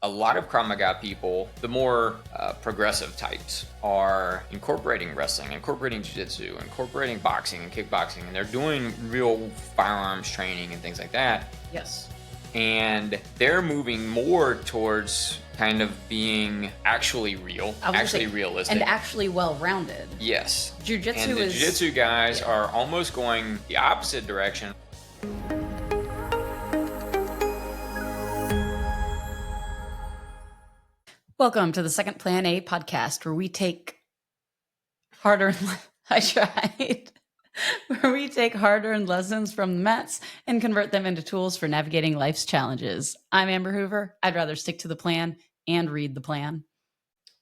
A lot of Krav Maga people, the more progressive types, are incorporating wrestling, incorporating jiu-jitsu, incorporating boxing and kickboxing, and they're doing real firearms training and things like that. Yes. And they're moving more towards kind of being actually real, actually realistic. And actually well-rounded. Yes. Jiu-jitsu and the jiu-jitsu guys are almost going the opposite direction. Welcome to the Second Plan A podcast, where we take hard-earned lessons from the mats and convert them into tools for navigating life's challenges. I'm Amber Hoover. I'd rather stick to the plan and read the plan.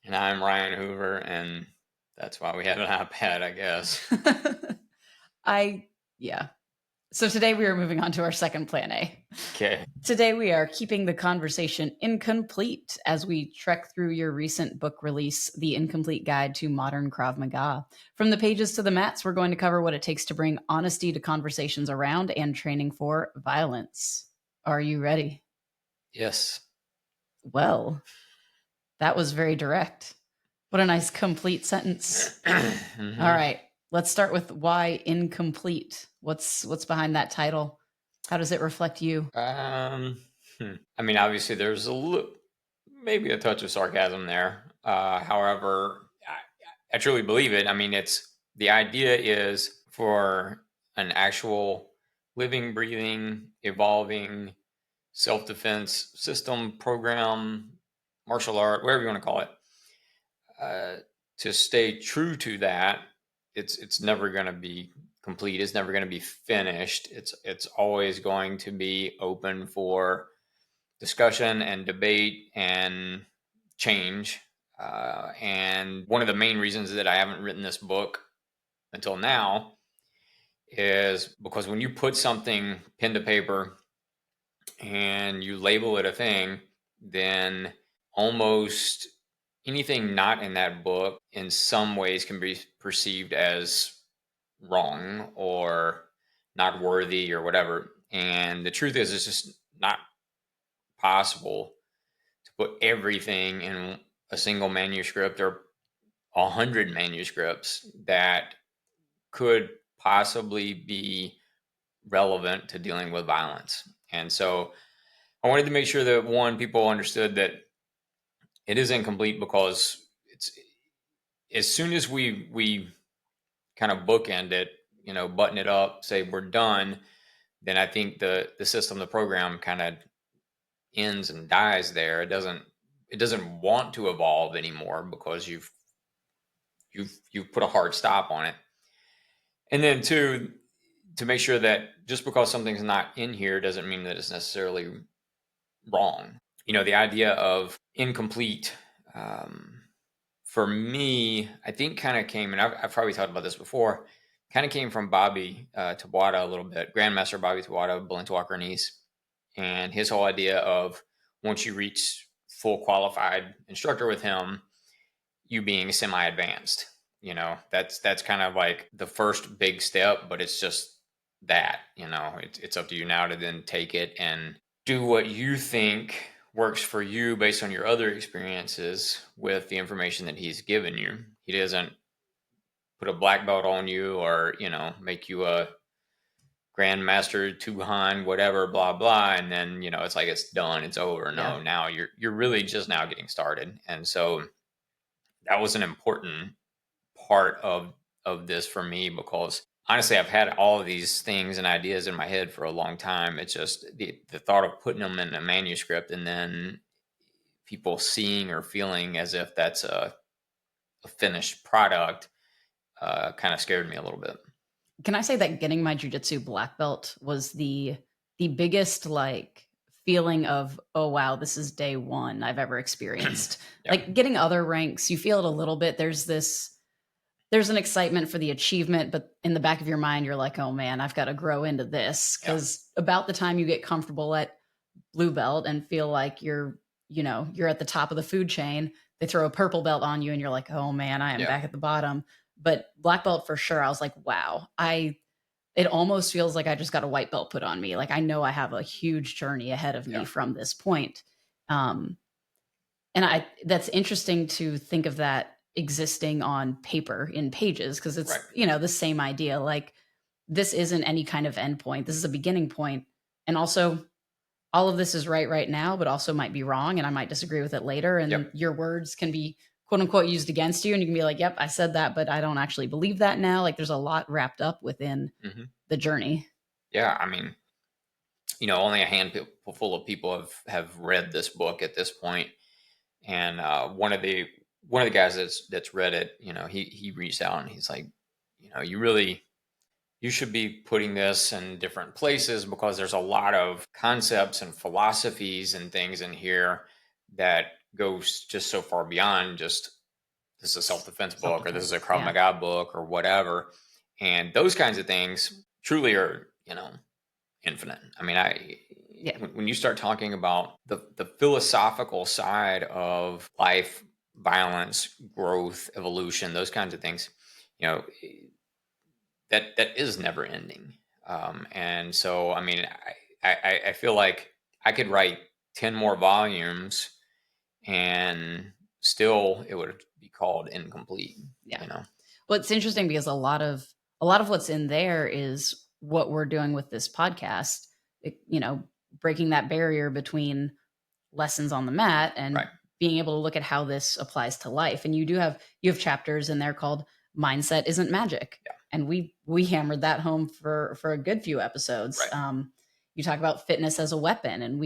And I'm Ryan Hoover, and that's why we have an iPad, I guess. So today we are moving on to our second Plan A. Okay. Today we are keeping the conversation incomplete as we trek through your recent book release, The Incomplete Guide to Modern Krav Maga. From the pages to the mats, we're going to cover what it takes to bring honesty to conversations around and training for violence. Are you ready? Yes. Well, that was very direct. What a nice complete sentence. Mm-hmm. All right. Let's start with why incomplete. What's behind that title? How does it reflect you? I mean, obviously, there's maybe a touch of sarcasm there. However, I truly believe it. I mean, the idea is for an actual living, breathing, evolving self-defense system, program, martial art, whatever you want to call it, to stay true to that. It's never going to be complete. It's never going to be finished. It's always going to be open for discussion and debate and change. And one of the main reasons that I haven't written this book until now is because when you put something pen to paper and you label it a thing, then almost anything not in that book in some ways can be perceived as wrong or not worthy or whatever. And the truth is, it's just not possible to put everything in a single manuscript or 100 manuscripts that could possibly be relevant to dealing with violence. And so I wanted to make sure that people understood that it is incomplete, because it's as soon as we kind of bookend it, button it up, say we're done, then I think the system, the program kind of ends and dies there. It doesn't want to evolve anymore because you've put a hard stop on it. And then to make sure that just because something's not in here doesn't mean that it's necessarily wrong. The idea of incomplete, for me, I think kind of came, and I've probably talked about this before, kind of came from Bobby Tawada a little bit, Grandmaster Bobby Tawada, Balintawakernese, and his whole idea of once you reach full qualified instructor with him, you being semi-advanced. That's kind of like the first big step, but it's just that, it's up to you now to then take it and do what you think works for you based on your other experiences with the information that he's given you. He doesn't put a black belt on you or, make you a Grandmaster, Tuhan, whatever, blah, blah. And then, it's like, it's done, it's over. No, yeah. Now you're really just now getting started. And so that was an important part of this for me, because honestly, I've had all of these things and ideas in my head for a long time. It's just the thought of putting them in a manuscript and then people seeing or feeling as if that's a finished product kind of scared me a little bit. Can I say that getting my jiu-jitsu black belt was the biggest feeling of, oh wow, this is day one I've ever experienced. Yeah. Like getting other ranks, you feel it a little bit. There's an excitement for the achievement, but in the back of your mind, you're like, oh man, I've got to grow into this. Because about the time you get comfortable at blue belt and feel like you're at the top of the food chain, they throw a purple belt on you and you're like, oh man, I am back at the bottom. But black belt for sure, I was like, wow, it almost feels like I just got a white belt put on me. Like I know I have a huge journey ahead of me from this point. And that's interesting to think of that existing on paper in pages, because Right. it's, the same idea. Like, this isn't any kind of endpoint. This is a beginning point. And also, all of this is right now, but also might be wrong. And I might disagree with it later. And Yep. your words can be quote unquote used against you. And you can be like, yep, I said that, but I don't actually believe that now. Like, there's a lot wrapped up within Hmm. the journey. Yeah. I mean, only a handful full of people have read this book at this point. And one of the guys that's read it, he reached out and he's like, you should be putting this in different places because there's a lot of concepts and philosophies and things in here that goes just so far beyond just this is a self-defense book or this is a Self-defense. Krav Yeah. Maga book or whatever. And those kinds of things truly are, infinite. I mean, Yeah. when you start talking about the philosophical side of life, violence, growth, evolution, those kinds of things, you know, that is never ending. And so, I mean, I feel like I could write 10 more volumes and still it would be called incomplete, Yeah. you know? Well, it's interesting because a lot of what's in there is what we're doing with this podcast. Breaking that barrier between lessons on the mat and Right. being able to look at how this applies to life. And you have chapters in there called "Mindset Isn't Magic," Yeah. and we hammered that home for a good few episodes. Right. You talk about fitness as a weapon, and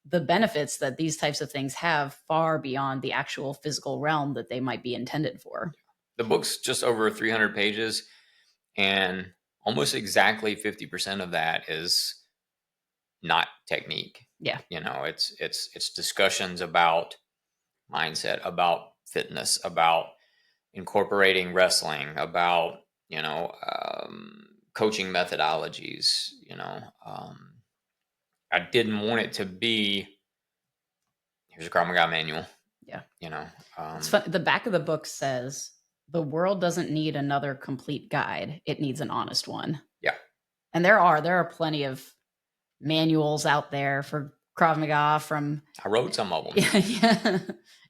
the benefits that these types of things have far beyond the actual physical realm that they might be intended for. The book's just over 300 pages, and almost exactly 50% of that is not technique. Yeah. It's discussions about mindset, about fitness, about incorporating wrestling, about coaching methodologies. I didn't want it to be here's a Krav Maga manual. Yeah. You know, It's fun. The back of the book says, "The world doesn't need another complete guide. It needs an honest one." yeah, And there are plenty of manuals out there for Krav Maga from I wrote some of them. yeah.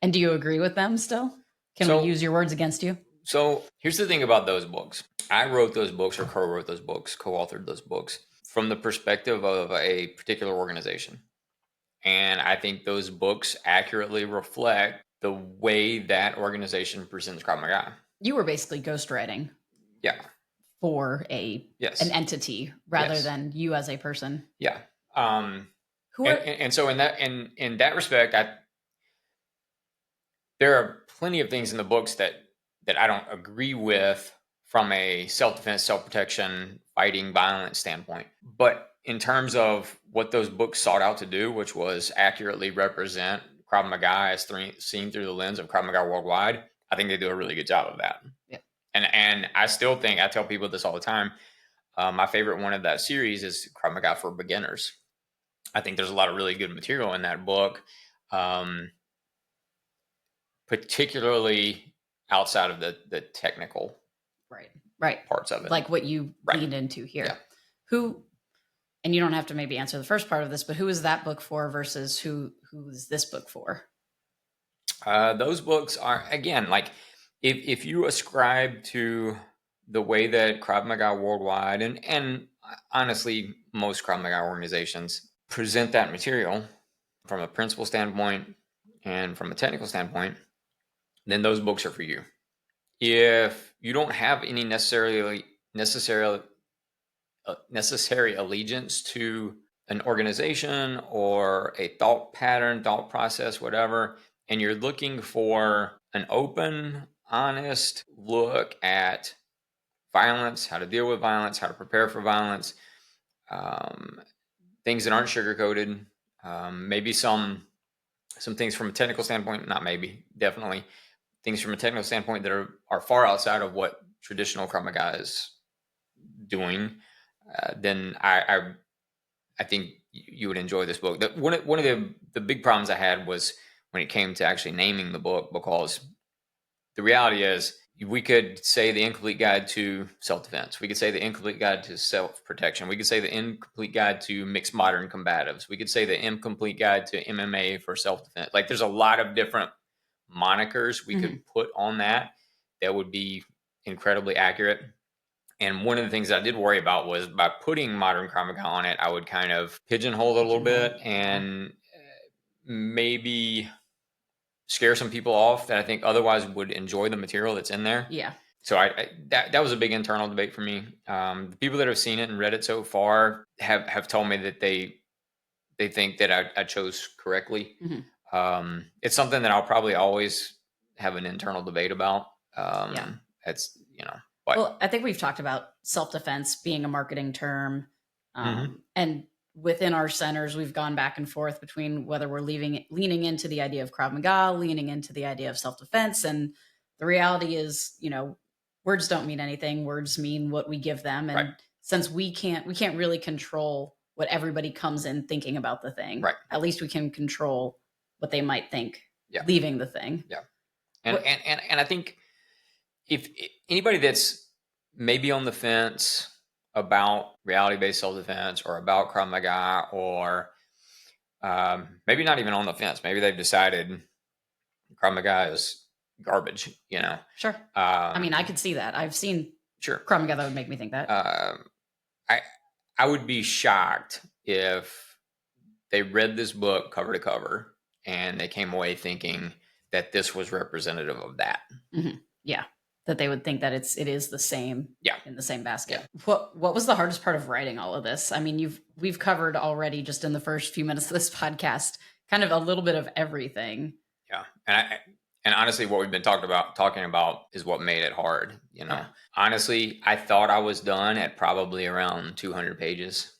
And do you agree with them still? Can we So, use your words against you? so here's the thing about those books. I wrote those books or co-wrote those books, co-authored those books from the perspective of a particular organization. And I think those books accurately reflect the way that organization presents Krav Maga. You were basically ghostwriting Yeah. for an Yes. entity rather Yes. than you as a person. Yeah. Um, Who and, are and and so in that respect, there are plenty of things in the books that I don't agree with from a self-defense, self-protection, fighting violence standpoint. But in terms of what those books sought out to do, which was accurately represent Krav Maga as seen through the lens of Krav Maga worldwide, I think they do a really good job of that. Yeah. And I still think I tell people this all the time. My favorite one of that series is Krav Maga for beginners. I think there's a lot of really good material in that book. Particularly outside of the technical right, parts of it. like what you Right. leaned into here. Yeah. Who, and you don't have to maybe answer the first part of this, but who is that book for versus who's this book for? Those books are again like if you ascribe to the way that Krav Maga worldwide and honestly most Krav Maga organizations present that material from a principle standpoint and from a technical standpoint, then those books are for you. If you don't have any necessary allegiance to an organization or a thought pattern, thought process, whatever, and you're looking for an open, honest look at violence, how to deal with violence, how to prepare for violence, um, things that aren't sugar coated, maybe some things from a technical standpoint, not maybe, definitely things from a technical standpoint that are far outside of what traditional Krav Maga is doing, then I think you would enjoy this book. One of the big problems I had was when it came to actually naming the book, because the reality is We could say the incomplete guide to self-defense. We could say the incomplete guide to self-protection. We could say the incomplete guide to mixed modern combatives. We could say the incomplete guide to MMA for self-defense. Like there's a lot of different monikers we could put on that would be incredibly accurate. And one of the things that I did worry about was by putting Modern Krav Maga on it, I would kind of pigeonhole it a little bit and maybe scare some people off that I think otherwise would enjoy the material that's in there. Yeah. So that was a big internal debate for me. The people that have seen it and read it so far have told me that they think that I chose correctly. It's something that I'll probably always have an internal debate about. It's but. Well, I think we've talked about self-defense being a marketing term, and within our centers, we've gone back and forth between whether we're leaning into the idea of Krav Maga, leaning into the idea of self-defense. And the reality is, words don't mean anything. Words mean what we give them. And since we can't really control what everybody comes in thinking about the thing, at least we can control what they might think leaving the thing. Yeah. And I think if anybody that's maybe on the fence about reality-based self-defense or about Krav Maga, or maybe not even on the fence, maybe they've decided Krav Maga is garbage, Sure. I mean, I could see that. I've seen Krav Maga that would make me think that. I would be shocked if they read this book cover to cover and they came away thinking that this was representative of that. Yeah. That they would think that it is the same in the same basket. Yeah. What was the hardest part of writing all of this? I mean, we've covered already just in the first few minutes of this podcast, kind of a little bit of everything. Yeah. And honestly, what we've been talking about is what made it hard. Honestly, I thought I was done at probably around 200 pages.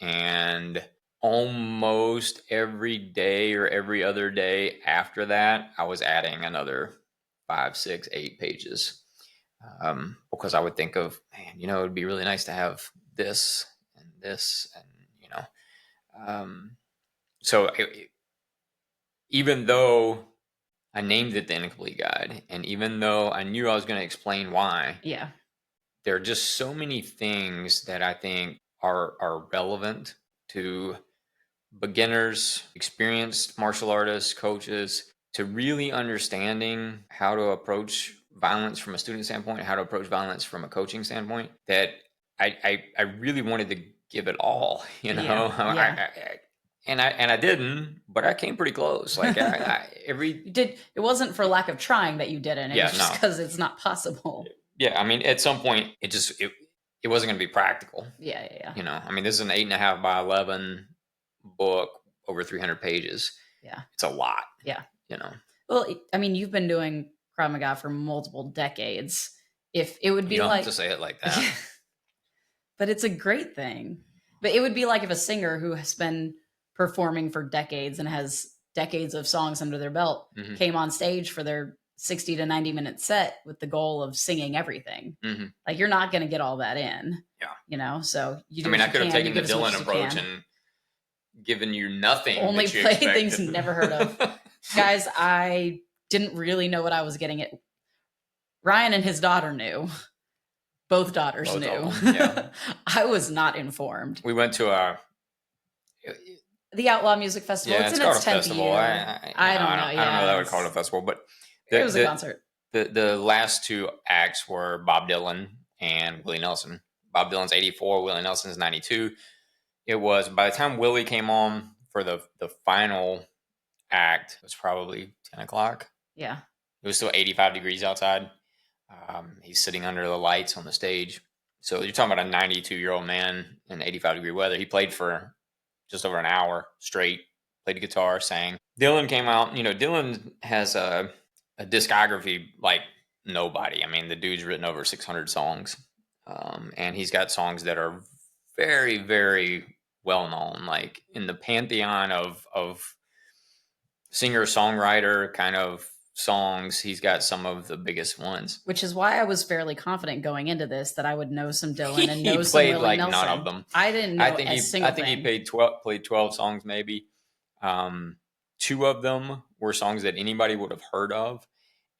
And almost every day or every other day after that, I was adding another 5, 6, 8 pages. Because I would think of, man, it would be really nice to have this and this and, so even though I named it the Incomplete Guide, and even though I knew I was going to explain why, there are just so many things that I think are relevant to beginners, experienced martial artists, coaches, to really understanding how to approach violence from a student standpoint, how to approach violence from a coaching standpoint, that I really wanted to give it all, And I didn't, but I came pretty close. Like you did. It wasn't for lack of trying that you didn't. It was just because it's not possible. Yeah, I mean, at some point, it wasn't going to be practical. Yeah. I mean, this is an 8.5 by 11 book, over 300 pages. Yeah, it's a lot. Yeah, Well, I mean, you've been doing Krav Maga for multiple decades. If it would be you don't like have to say it like that, but it's a great thing. But it would be like if a singer who has been performing for decades and has decades of songs under their belt came on stage for their 60 to 90 minute set with the goal of singing everything. Like, you're not going to get all that in. So you do. I mean, I could have taken the Dylan approach and given you nothing. Only play things never heard of. Guys, I didn't really know what I was getting at. Ryan and his daughter knew. Both daughters knew. Yeah. I was not informed. We went to the Outlaw Music Festival. Yeah, it's in its 10th festival. Year. I don't know. I don't know that I would call it a festival, but it was a concert. The last 2 acts were Bob Dylan and Willie Nelson. Bob Dylan's 84, Willie Nelson's 92. It was, by the time Willie came on for the final act, it was probably 10 o'clock. Yeah. It was still 85 degrees outside. He's sitting under the lights on the stage. So you're talking about a 92-year-old man in 85-degree weather. He played for just over an hour straight, played guitar, sang. Dylan came out. Dylan has a discography like nobody. I mean, the dude's written over 600 songs. And he's got songs that are very, very well known, like in the pantheon of singer-songwriter kind of songs. He's got some of the biggest ones, which is why I was fairly confident going into this that I would know some Dylan and know he some played Willie like Nelson. none of them. I didn't know. I think he played 12 songs maybe. 2 of them were songs that anybody would have heard of,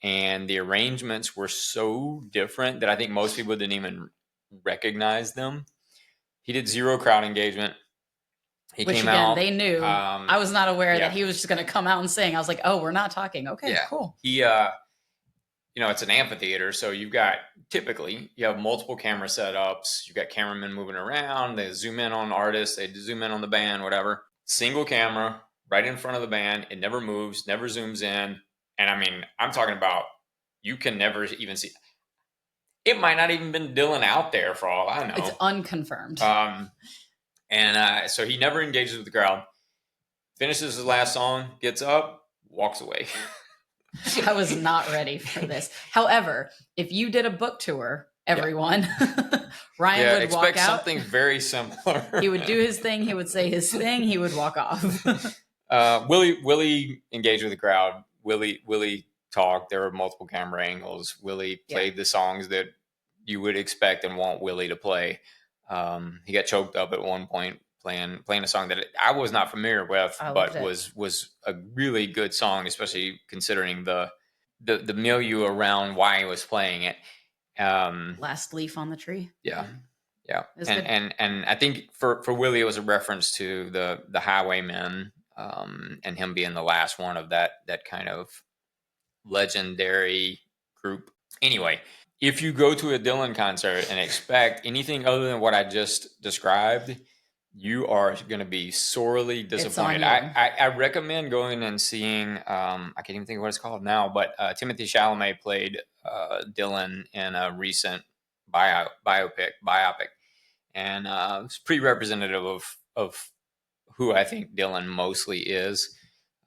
and the arrangements were so different that I think most people didn't even recognize them. He did zero crowd engagement. He Which came again, out. they knew. I was not aware that Yeah. he was just going to come out and sing. I was like, oh, we're not talking. Okay, Yeah. cool. He, it's an amphitheater, so you have multiple camera setups. You've got cameramen moving around. They zoom in on artists. They zoom in on the band, whatever. Single camera right in front of the band. It never moves, never zooms in. And I mean, I'm talking about you can never even see. It might not even been Dylan out there for all I know. It's unconfirmed. So he never engages with the crowd. Finishes his last song, gets up, walks away. I was not ready for this. However, if you did a book tour, everyone, Ryan would walk out. Expect something very similar. He would do his thing. He would say his thing. He would walk off. Willie engaged with the crowd. Willie talked. There were multiple camera angles. Willie played the songs that you would expect and want Willie to play. He got choked up at one point playing a song that I was not familiar with, but was a really good song, especially considering the milieu around why he was playing it. Last leaf on the tree. Yeah. And I think for Willie, it was a reference to the Highwaymen, and him being the last one of that kind of legendary group. Anyway, if you go to a Dylan concert and expect anything other than what I just described, you are going to be sorely disappointed. I recommend going and seeing, I can't even think of what it's called now, but Timothée Chalamet played Dylan in a recent biopic. And it's pretty representative of who I think Dylan mostly is.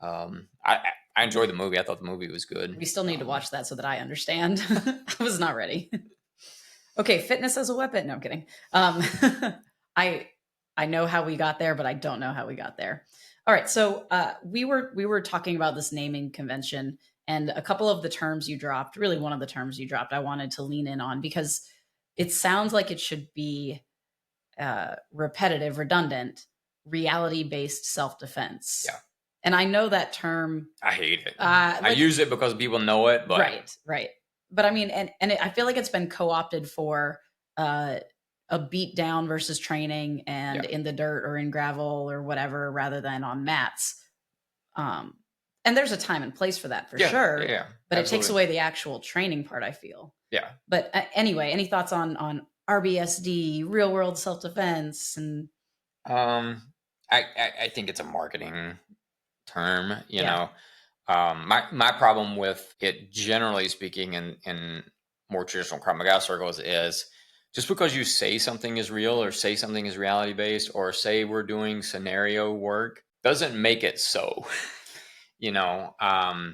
I enjoyed the movie. I thought the movie was good. We still need to watch that so that I understand. I was not ready. Okay, fitness as a weapon. No, I'm kidding. I know how we got there, but I don't know how we got there. All right, so we were talking about this naming convention, and a couple of the terms you dropped, really one of the terms you dropped, I wanted to lean in on because it sounds like it should be repetitive, redundant, reality-based self-defense. Yeah. And I know that term. I hate it. I use it because people know it, but right. But I mean, I feel like it's been co-opted for a beat down versus training and in the dirt or in gravel or whatever, rather than on mats. And there's a time and place for that for sure. Yeah. But Absolutely. It takes away the actual training part, I feel. Yeah. But anyway, any thoughts on RBSD, real world self-defense? And I think it's a marketing term, you know. My problem with it, generally speaking, in more traditional Krav Maga circles, is just because you say something is real or say something is reality based or say we're doing scenario work doesn't make it so. You know.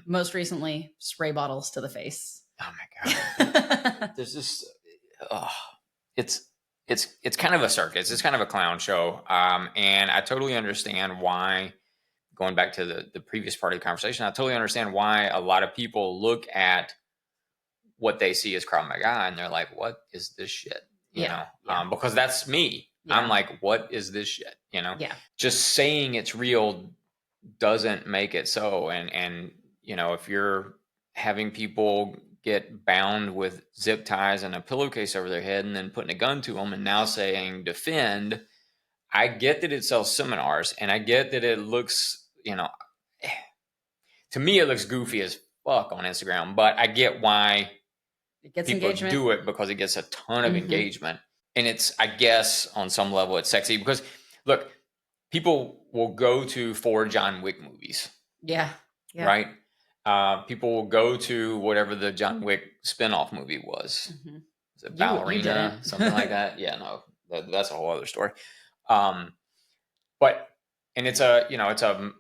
Most recently, spray bottles to the face. Oh my god! There's just, it's kind of a circus. It's kind of a clown show, and I totally understand why. Going back to the previous part of the conversation, I totally understand why a lot of people look at what they see as Krav Maga and they're like, what is this shit? You know, because that's me. Yeah. I'm like, what is this shit? You know, just saying it's real doesn't make it so. And, you know, if you're having people get bound with zip ties and a pillowcase over their head and then putting a gun to them and now saying defend, I get that it sells seminars and I get that it looks, you know, to me it looks goofy as fuck on Instagram, but I get why people do it because it gets a ton of engagement. And it's, I guess on some level it's sexy because look, people will go to 4 John Wick movies. Yeah. Right? People will go to whatever the John Wick spinoff movie was. Mm-hmm. Is it Ballerina? Something like that? Yeah, no, that's a whole other story. But it's a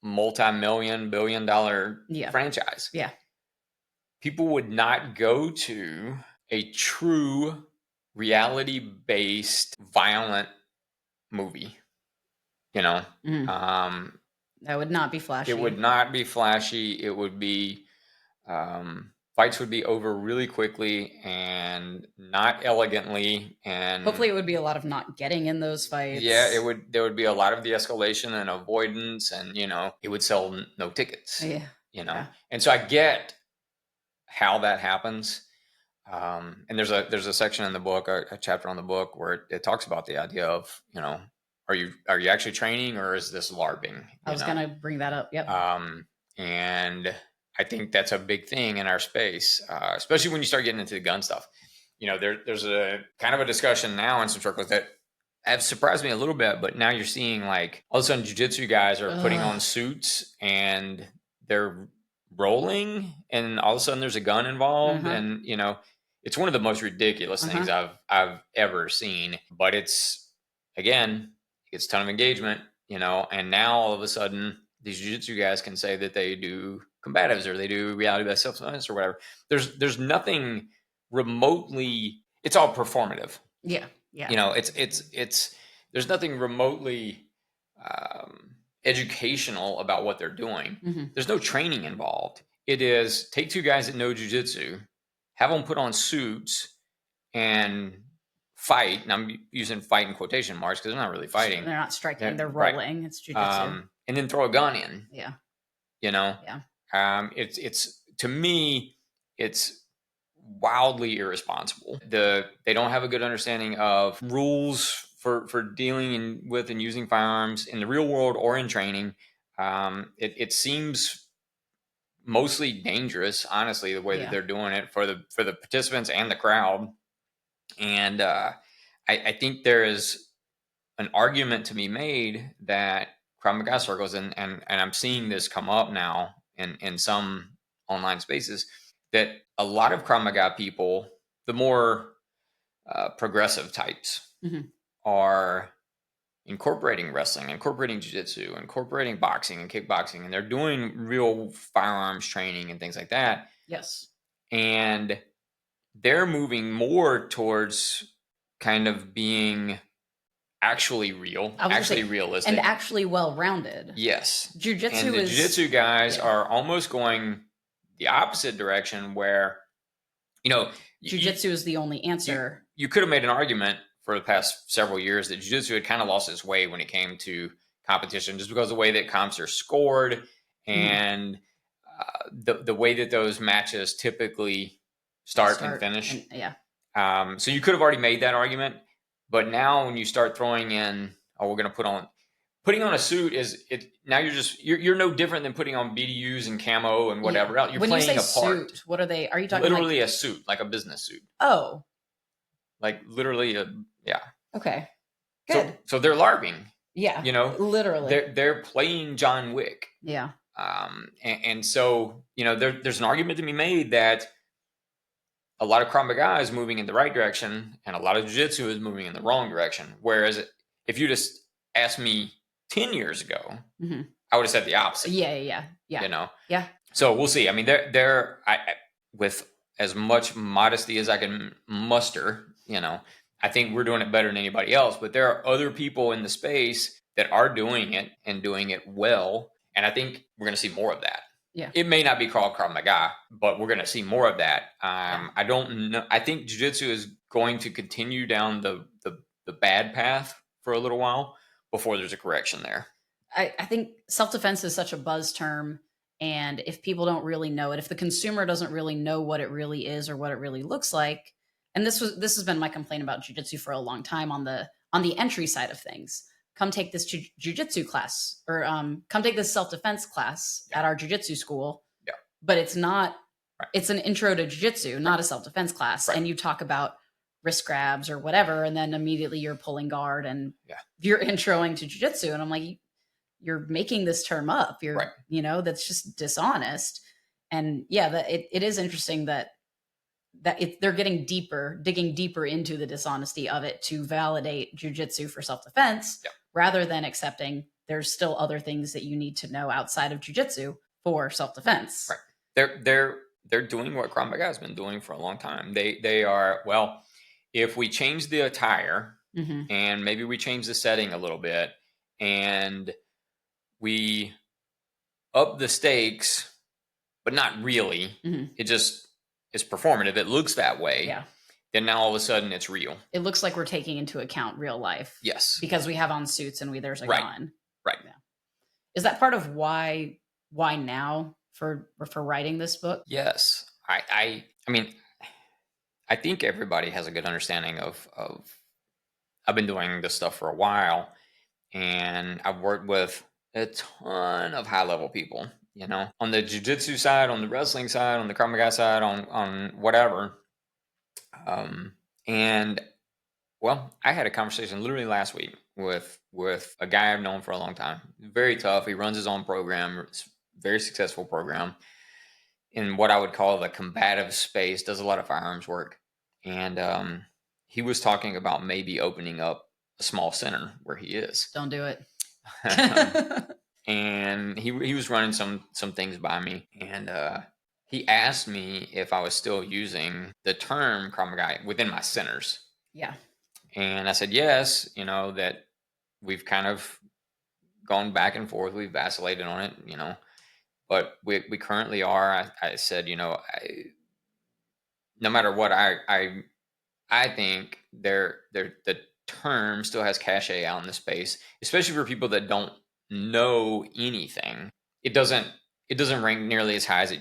multi-million, billion-dollar franchise. Yeah. People would not go to a true reality-based violent movie. You know, that would not be flashy. It would not be flashy. It would be fights would be over really quickly and not elegantly, and hopefully it would be a lot of not getting in those fights. Yeah, it would. There would be a lot of de-escalation and avoidance, and you know, it would sell no tickets. Yeah, you know, and so I get how that happens. And there's a section in the book, a chapter on the book, where it talks about the idea of, are you actually training, or is this LARPing? I was gonna bring that up. Yep. And I think that's a big thing in our space, especially when you start getting into the gun stuff. There's a kind of a discussion now in some circles that have surprised me a little bit, but now you're seeing like all of a sudden jiu-jitsu guys are putting on suits and they're rolling, and all of a sudden there's a gun involved, and it's one of the most ridiculous things I've ever seen. But it's, again, it gets a ton of engagement, and now all of a sudden these jiu-jitsu guys can say that they do combatives or they do reality-based self-defense or whatever. There's nothing remotely, it's all performative. Yeah. It's there's nothing remotely educational about what they're doing. There's no training involved. It is take two guys that know jiu-jitsu, have them put on suits and fight. And I'm using fight in quotation marks because they're not really fighting. They're not striking. They're rolling. Right. It's jiu-jitsu. And then throw a gun in. Yeah. Yeah. It's to me, it's wildly irresponsible. They don't have a good understanding of rules for dealing with and using firearms in the real world or in training. It seems mostly dangerous, honestly, the way that they're doing it for the participants and the crowd. And I think there is an argument to be made that Krav Maga circles, and I'm seeing this come up now in some online spaces, that a lot of Krav Maga people, the more progressive types, are incorporating wrestling, incorporating jiu-jitsu, incorporating boxing and kickboxing, and they're doing real firearms training and things like that. Yes. And they're moving more towards kind of being actually real, actually realistic, and actually well-rounded. Yes. Jiu-jitsu and the jiu-jitsu guys are almost going the opposite direction, where jiu-jitsu is the only answer. You could have made an argument for the past several years that jiu-jitsu had kind of lost its way when it came to competition, just because of the way that comps are scored and the way that those matches typically start and finish. So you could have already made that argument, but now when you start throwing in, we're going to putting on a suit now you're no different than putting on BDUs and camo and whatever else. You're when playing you say a part. Suit, what are they? Are you talking literally a suit, like a business suit? Oh, like literally Okay, good. So they're LARPing. Yeah, literally. They're playing John Wick. Yeah. And so there's an argument to be made that a lot of Krav Maga is moving in the right direction, and a lot of jiu-jitsu is moving in the wrong direction. Whereas if you just asked me 10 years ago, I would have said the opposite. Yeah. Yeah. So we'll see. I mean, with as much modesty as I can muster, I think we're doing it better than anybody else. But there are other people in the space that are doing it and doing it well. And I think we're going to see more of that. Yeah. It may not be called Krav Maga, but we're going to see more of that. I don't know. I think jiu-jitsu is going to continue down the bad path for a little while before there's a correction there. I think self-defense is such a buzz term. And if people don't really know it, if the consumer doesn't really know what it really is or what it really looks like, and this has been my complaint about jiu-jitsu for a long time on the entry side of things. Come take this jiu-jitsu class, or come take this self-defense class at our jiu-jitsu school. Yeah. But it's not, it's an intro to jiu-jitsu, not a self-defense class. Right. And you talk about wrist grabs or whatever, and then immediately you're pulling guard and you're introing to jiu-jitsu. And I'm like, you're making this term up. You're, that's just dishonest. And it is interesting that they're digging deeper into the dishonesty of it to validate jiu-jitsu for self-defense, rather than accepting there's still other things that you need to know outside of jiu-jitsu for self-defense. Right. They're doing what Krav Maga has been doing for a long time. They are, well, if we change the attire and maybe we change the setting a little bit and we up the stakes, but not really, it just is performative. It looks that way. Yeah. Then now all of a sudden it's real. It looks like we're taking into account real life. Yes. Because we have on suits and there's a gun. Right. Yeah. Is that part of why now for writing this book? Yes. I mean, I think everybody has a good understanding of. I've been doing this stuff for a while, and I've worked with a ton of high level people. On the jujitsu side, on the wrestling side, on the Krav Maga side, on whatever. Um, and well, I had a conversation literally last week with a guy I've known for a long time. Very tough. He runs his own program. It's a very successful program in what I would call the combative space. Does a lot of firearms work, and he was talking about maybe opening up a small center where he is. Don't do it. And he was running some things by me, and he asked me if I was still using the term Krav Maga within my centers. Yeah. And I said yes. That we've kind of gone back and forth. We've vacillated on it. But we currently are. I said, no matter what, I think the term still has cachet out in the space, especially for people that don't know anything. It doesn't rank nearly as high as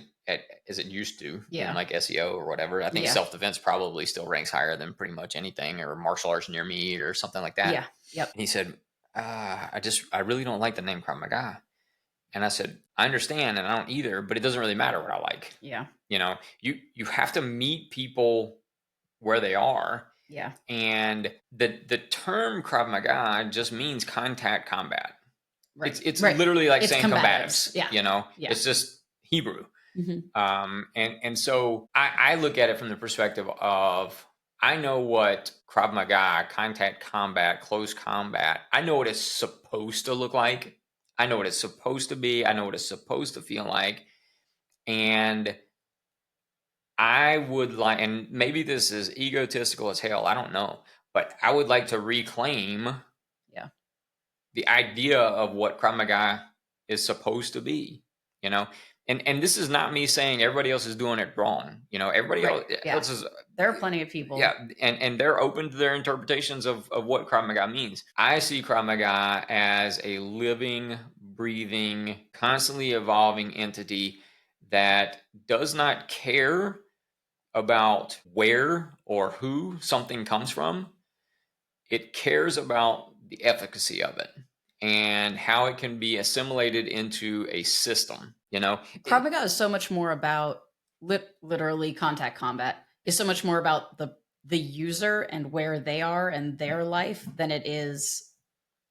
it used to Yeah. in like SEO or whatever. I think Yeah. self-defense probably still ranks higher than pretty much anything, or martial arts near me or something like that. Yeah. Yep. And he said, I really don't like the name Krav Maga. And I said, I understand, and I don't either, but it doesn't really matter what I like. Yeah. You have to meet people where they are. Yeah. And the term Krav Maga just means contact combat. Right. It's literally like it's saying combatives. Yeah. Yeah. It's just Hebrew. Mm-hmm. And so I look at it from the perspective of, I know what Krav Maga, contact combat, close combat, I know what it's supposed to look like. I know what it's supposed to be. I know what it's supposed to feel like. And I would like, and maybe this is egotistical as hell, I don't know, but I would like to reclaim the idea of what Krav Maga is supposed to be, and this is not me saying everybody else is doing it wrong. Everybody else is. There are plenty of people. Yeah, and they're open to their interpretations of what Krav Maga means. I see Krav Maga as a living, breathing, constantly evolving entity that does not care about where or who something comes from. It cares about the efficacy of it and how it can be assimilated into a system. Krav Maga is so much more about literally contact combat. Is so much more about the user and where they are and their life than it is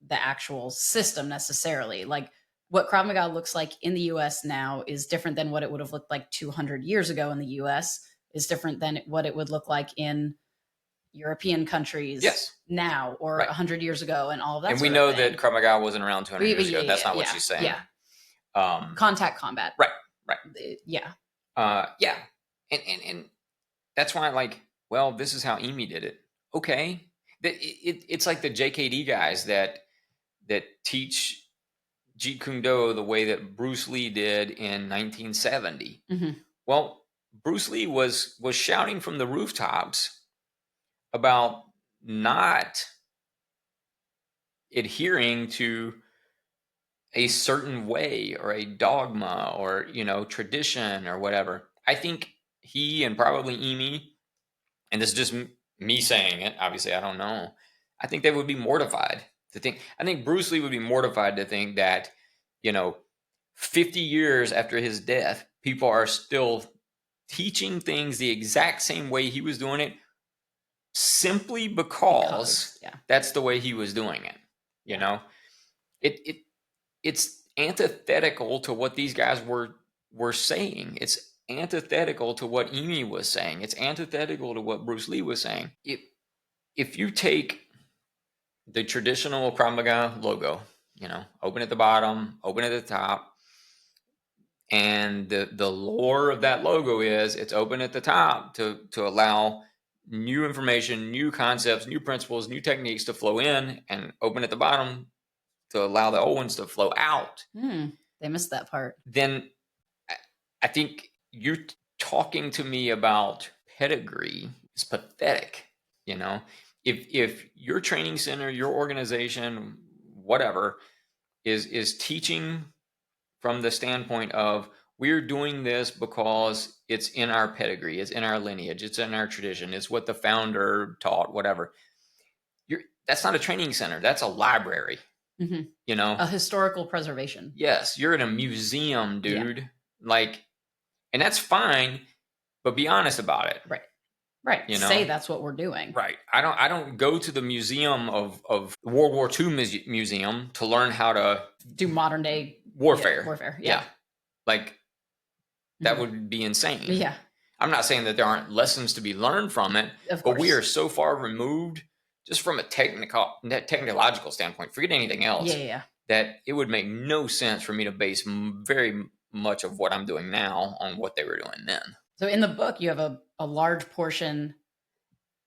the actual system necessarily. Like what Krav Maga looks like in the US now is different than what it would have looked like 200 years ago in the US, is different than what it would look like in European countries now or 100 years ago and all of that. And we know that Krav Maga wasn't around 200 years ago. That's not what she's saying. Yeah. Contact combat. Right. Yeah. Yeah. And that's why this is how Emi did it. Okay. It's like the JKD guys that teach Jeet Kune Do the way that Bruce Lee did in 1970. Mm-hmm. Well, Bruce Lee was shouting from the rooftops about not adhering to a certain way or a dogma or tradition or whatever. I think he and probably Emi, and this is just me saying it, obviously I don't know, I think they would be mortified to think. I think Bruce Lee would be mortified to think that 50 years after his death, people are still teaching things the exact same way he was doing it, simply because that's the way he was doing it. It's antithetical to what these guys were saying. It's antithetical to what Emi was saying. It's antithetical to what Bruce Lee was saying. If you take the traditional Krav Maga logo, open at the bottom, open at the top, and the lore of that logo is it's open at the top to allow new information, new concepts, new principles, new techniques to flow in, and open at the bottom to allow the old ones to flow out. They missed that part. Then I think you're talking to me about pedigree. It's pathetic. If your training center, your organization, whatever, is teaching from the standpoint of we're doing this because it's in our pedigree, it's in our lineage, it's in our tradition, it's what the founder taught, whatever. That's not a training center. That's a library. Mm-hmm. You know, a historical preservation. Yes, you're in a museum, dude. Yeah. Like, and that's fine, but be honest about it. Right. You know? Say that's what we're doing. Right. I don't go to the museum of World War II museum to learn how to do modern day warfare. Yeah. Like, that would be insane. Yeah. I'm not saying that there aren't lessons to be learned from it, but we are so far removed just from a technological standpoint, forget anything else, that it would make no sense for me to base very much of what I'm doing now on what they were doing then. So in the book, you have a large portion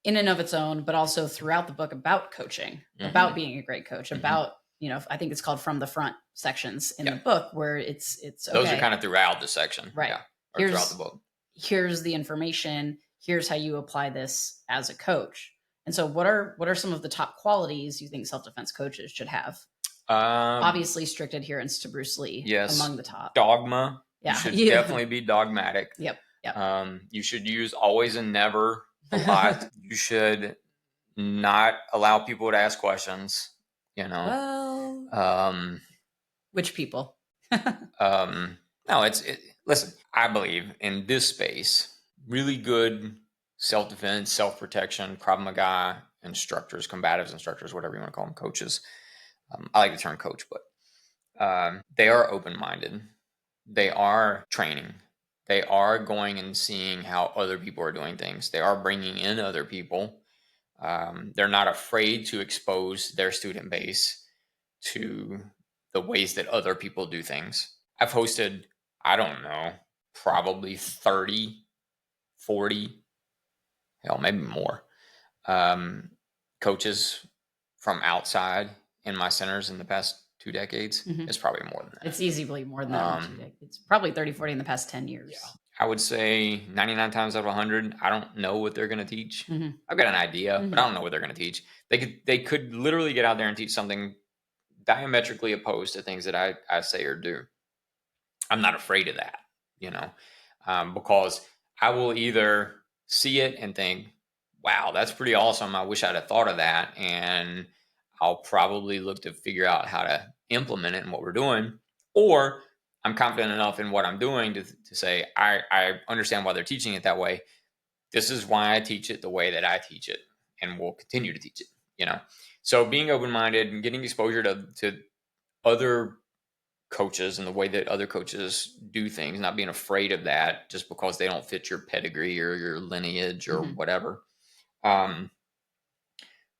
in and of its own, but also throughout the book about coaching, about being a great coach, about, you know, I think it's called From the Front sections in the book, where it's okay. Those are kind of throughout the section. Right. Or throughout the book. Here's the information. Here's how you apply this as a coach. And so what are some of the top qualities you think self-defense coaches should have? Obviously, strict adherence to Bruce Lee. Yes. Among the top. Dogma. Yeah. You should definitely be dogmatic. Yep. You should use always and never a lot. You should not allow people to ask questions, you know. Well, which people? No, listen, I believe in this space, really good self-defense, self-protection, Krav Maga instructors, combatives instructors, whatever you want to call them, coaches. I like the term coach, but they are open-minded. They are training. They are going and seeing how other people are doing things. They are bringing in other people. They're not afraid to expose their student base to the ways that other people do things. I've hosted, I don't know, probably 30, 40, hell, maybe more, coaches from outside in my centers in the past 2 decades. It's probably more than that. It's easily more than that in 2 decades. Probably 30, 40 in the past 10 years. Yeah. I would say 99 times out of 100, I don't know what they're going to teach. I've got an idea, but I don't know what they're going to teach. They could literally get out there and teach something diametrically opposed to things that I say or do. I'm not afraid of that, you know, because I will either see it and think, wow, that's pretty awesome. I wish I'd have thought of that. And I'll probably look to figure out how to implement it in what we're doing. Or I'm confident enough in what I'm doing to say, I understand why they're teaching it that way. This is why I teach it the way that I teach it, and will continue to teach it, you know? So being open-minded and getting exposure to other coaches and the way that other coaches do things, not being afraid of that just because they don't fit your pedigree or your lineage or whatever.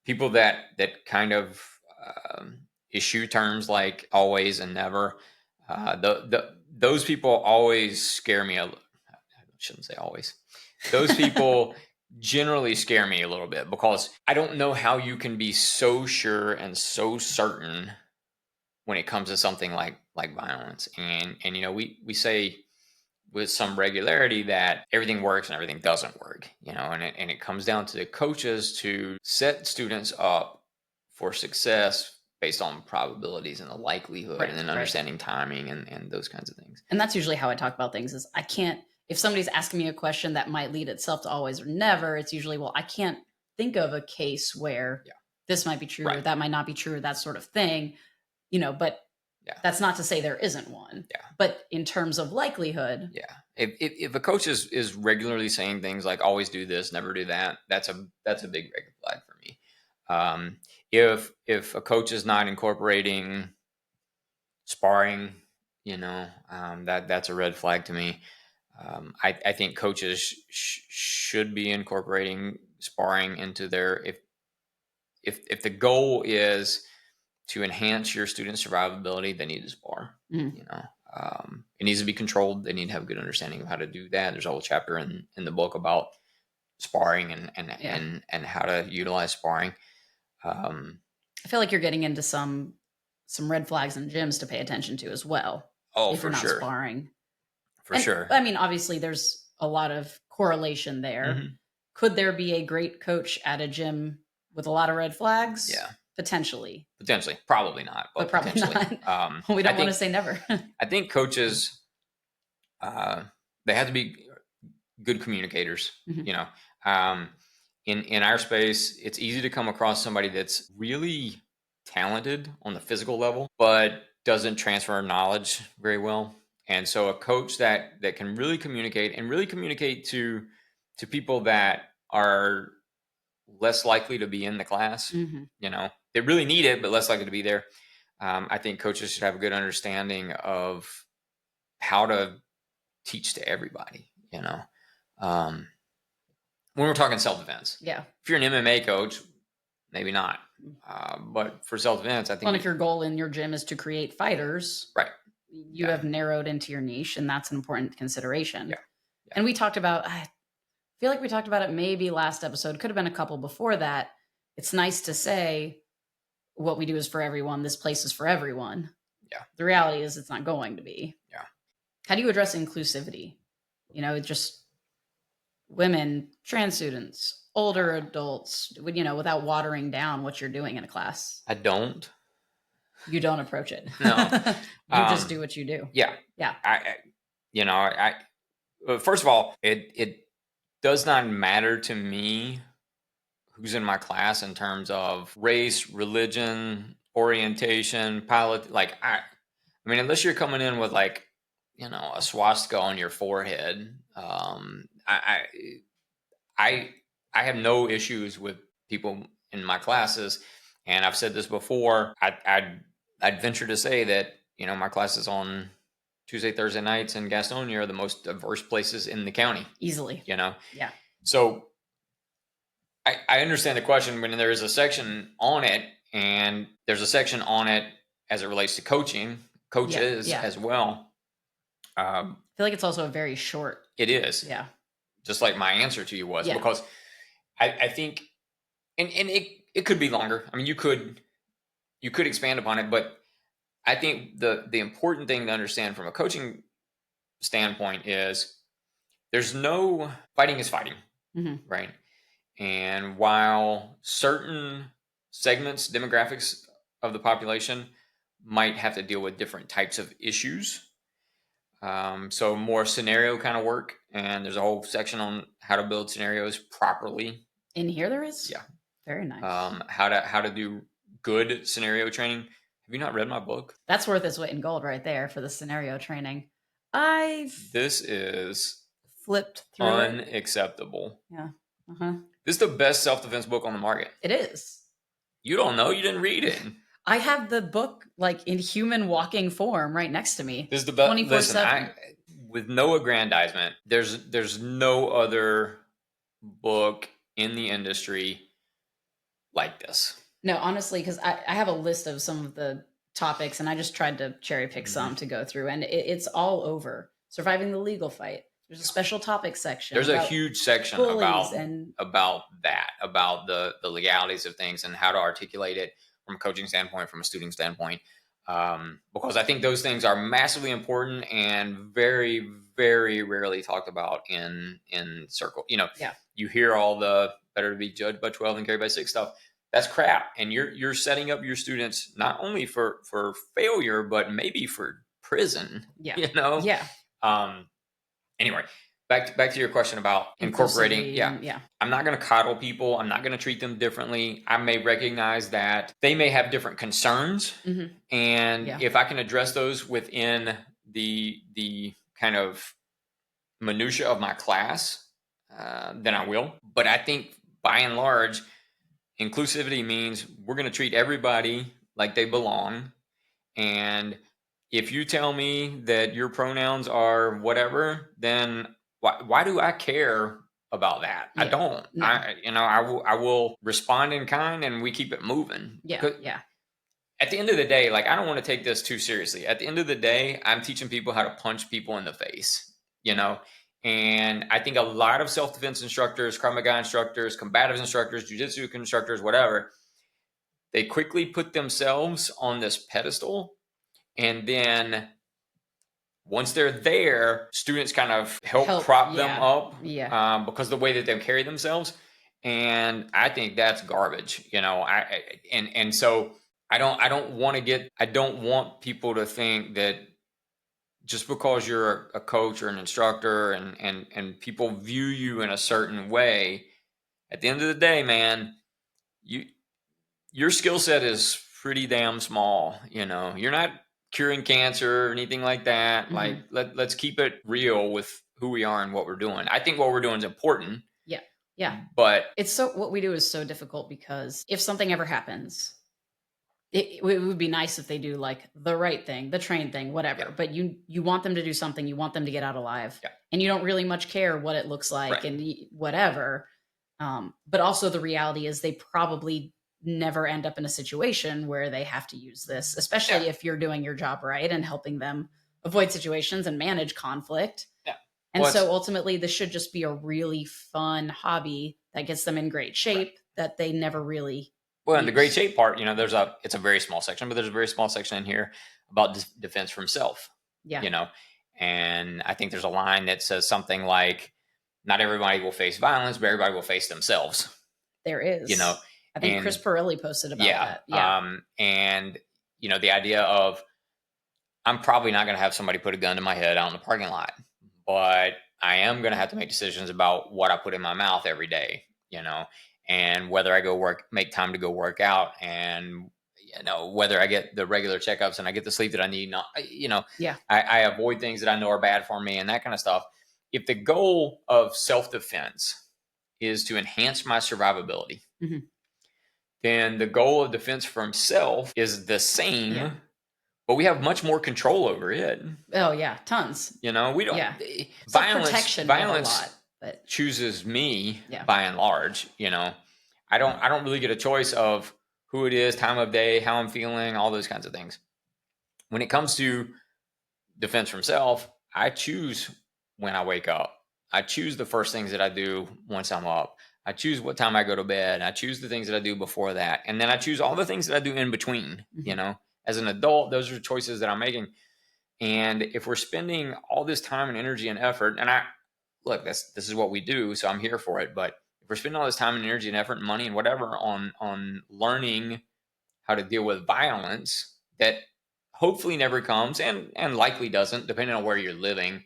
People that kind of issue terms like always and never, those people always scare me. I shouldn't say always. Those people generally scare me a little bit, because I don't know how you can be so sure and so certain when it comes to something like violence. And you know, we say with some regularity that everything works and everything doesn't work, you know, and it comes down to the coaches to set students up for success based on probabilities and the likelihood, and then understanding timing and those kinds of things. And that's usually how I talk about things. Is I can't, if somebody's asking me a question that might lead itself to always or never, it's usually, well, I can't think of a case where this might be true or that might not be true, or that sort of thing, you know, but that's not to say there isn't one. But in terms of likelihood. If a coach is regularly saying things like always do this, never do that, that's a big red flag for me. If a coach is not incorporating sparring, you know, that's a red flag to me. I think coaches should be incorporating sparring into their, if the goal is to enhance your student survivability, they need to spar. You know, it needs to be controlled. They need to have a good understanding of how to do that. There's a whole chapter in the book about sparring and how to utilize sparring. I feel like you're getting into some red flags in gyms to pay attention to as well. Oh, if for you're not sure. Sparring. For sure. I mean, obviously, there's a lot of correlation there. Could there be a great coach at a gym with a lot of red flags? Yeah. Potentially. Probably not. But probably not. We don't want to say never. I think coaches they have to be good communicators. Mhm. You know, um, in our space, it's easy to come across somebody that's really talented on the physical level, but doesn't transfer knowledge very well. And so, a coach that can really communicate and really communicate to people that are less likely to be in the class. Mhm. You know, they really need it, but less likely to be there. I think coaches should have a good understanding of how to teach to everybody. Um, when we're talking self defense, Yeah. if you're an MMA coach, maybe not. Mm. But for self defense, I Well, and think if your goal in your gym is to create fighters, right. you Yeah, have narrowed into your niche, and that's an important yeah, consideration. yeah. And we talked about, I feel like we talked about it maybe last episode, could have been a couple before that. It's nice to say what we do is for everyone. This place is for everyone. Yeah. The reality is it's not going to be. Yeah. How do you address inclusivity? Just women, trans students, older adults, without watering down what you're doing in a class. I don't. You don't approach it. No. You just do what you do. Yeah. Yeah. First of all, it does not matter to me who's in my class in terms of race, religion, orientation, pilot. I mean, unless you're coming in with a swastika on your forehead, I I have no issues with people in my classes, and I've said this before. I'd venture to say that my classes on Tuesday, Thursday nights in Gastonia are the most diverse places in the county. Easily. Yeah. So I understand the question when there is a section on it, and there's a section on it as it relates to coaches Yeah. as well. I feel like it's also a very short. It is. Yeah. Just like my answer to you was, Yeah. because I think, and it could be longer. I mean, you could expand upon it, but I think the important thing to understand from a coaching standpoint is there's no fighting is fighting, right? And while certain segments, demographics of the population might have to deal with different types of issues, so more scenario kind of work, and there's a whole section on how to build scenarios properly. In here there is? Yeah. Very nice. How to do good scenario training. Have you not read my book? That's worth its weight in gold right there for the scenario training. This is flipped through unacceptable. Yeah. Uh-huh. This is the best self-defense book on the market. It is. You don't know. You didn't read it. I have the book in human walking form right next to me. This is the best. Listen, with no aggrandizement, there's no other book in the industry like this. No, honestly, because I have a list of some of the topics, and I just tried to cherry pick some to go through, and it's all over. Surviving the legal fight. There's a special topic section. There's a huge section about that, about the legalities of things and how to articulate it from a coaching standpoint, from a student standpoint, because I think those things are massively important and very, very rarely talked about in circle. You hear all the better to be judged by 12 than carried by 6 stuff. That's crap, and you're setting up your students not only for failure, but maybe for prison. Yeah. Anyway, back to your question about incorporating. Yeah. I'm not going to coddle people. I'm not going to treat them differently. I may recognize that they may have different concerns, and if I can address those within the kind of minutia of my class, then I will. But I think by and large, inclusivity means we're going to treat everybody like they belong, and if you tell me that your pronouns are whatever, then why do I care about that? I don't. No. I will respond in kind, and we keep it moving. Yeah. At the end of the day, I don't want to take this too seriously. At the end of the day, I'm teaching people how to punch people in the face. And I think a lot of self-defense instructors, Krav Maga instructors, combative instructors, jiu-jitsu instructors, whatever, they quickly put themselves on this pedestal. And then once they're there, students kind of help prop them up because of the way that they carry themselves. And I think that's garbage, so I don't want people to think that just because you're a coach or an instructor and people view you in a certain way, at the end of the day, man, you your skill set is pretty damn small. You're not curing cancer or anything like that. Like, let's keep it real with who we are and what we're doing. I think what we're doing is important. Yeah. Yeah. But it's so, what we do is so difficult, because if something ever happens, it would be nice if they do like the right thing, the train thing, whatever. Yeah. But you want them to do something, you want them to get out alive, Yeah. and you don't really much care what it looks like, Right. and whatever. But also the reality is they probably never end up in a situation where they have to use this, especially if you're doing your job right and helping them avoid situations and manage conflict. Yeah. And Well, so ultimately, this should just be a really fun hobby that gets them in great shape that they never really. Well, in the great shape part, it's a very small section, but there's a very small section in here about defense from self. Yeah. And I think there's a line that says something like, not everybody will face violence, but everybody will face themselves. There is. I think Chris Pirelli posted about that. Yeah. And the idea of, I'm probably not going to have somebody put a gun to my head out in the parking lot, but I am going to have to make decisions about what I put in my mouth every day, and whether I make time to go work out, and whether I get the regular checkups and I get the sleep that I need. Yeah. I avoid things that I know are bad for me and that kind of stuff. If the goal of self-defense is to enhance my survivability, then the goal of defense from self is the same, but we have much more control over it. Oh yeah, tons. We don't. Yeah. Violence a lot, but chooses me by and large. I don't really get a choice of who it is, time of day, how I'm feeling, all those kinds of things. When it comes to defense from self, I choose when I wake up. I choose the first things that I do once I'm up. I choose what time I go to bed. I choose the things that I do before that. And then I choose all the things that I do in between. As an adult, those are choices that I'm making. And if we're spending all this time and energy and effort, and this is what we do, so I'm here for it. But if we're spending all this time and energy and effort and money and whatever on learning how to deal with violence that hopefully never comes and likely doesn't, depending on where you're living,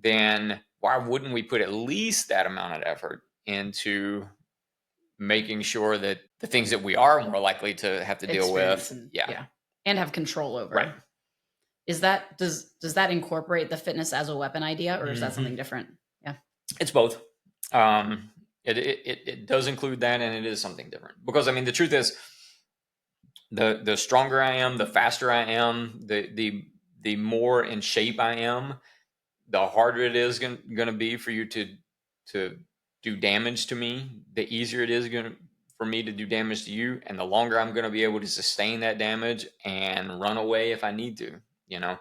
then why wouldn't we put at least that amount of effort into making sure that the things that we are more likely to have to deal with, and have control over. Right. Is that does that incorporate the fitness as a weapon idea, or is that something different? Yeah, it's both. It does include that, and it is something different, because the truth is, the stronger I am, the faster I am, the more in shape I am, the harder it is going to be for you to do damage to me. The easier it is for me to do damage to you, and the longer I'm going to be able to sustain that damage and run away if I need to. There's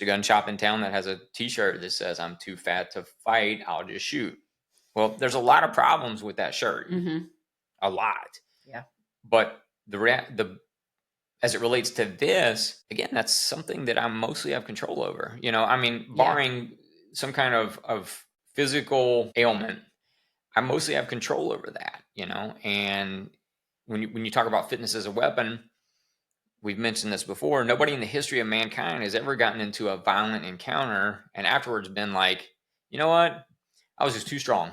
a gun shop in town that has a T-shirt that says, "I'm too fat to fight, I'll just shoot." Well, there's a lot of problems with that shirt, a lot. Yeah, but as it relates to this, again, that's something that I mostly have control over. Barring some kind of physical ailment, I mostly have control over that. And when you talk about fitness as a weapon, we've mentioned this before. Nobody in the history of mankind has ever gotten into a violent encounter and afterwards been like, you know what? I was just too strong.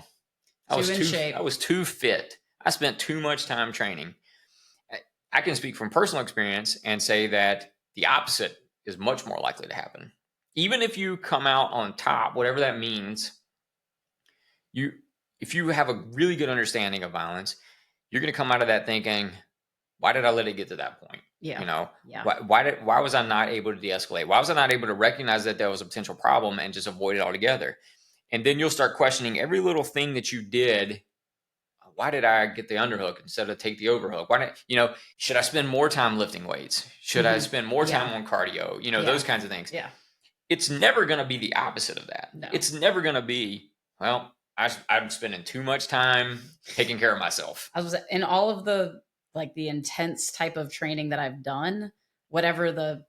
I was too fit. I spent too much time training. I can speak from personal experience and say that the opposite is much more likely to happen. Even if you come out on top, whatever that means, if you have a really good understanding of violence, you're going to come out of that thinking, why did I let it get to that point? Why was I not able to de-escalate? Why was I not able to recognize that there was a potential problem and just avoid it altogether? And then you'll start questioning every little thing that you did. Why did I get the underhook instead of take the overhook? Should I spend more time lifting weights? Should I spend more time on cardio? Those kinds of things. Yeah. It's never going to be the opposite of that. No. It's never going to be, well, I'm spending too much time taking care of myself. In all of the intense type of training that I've done, whatever the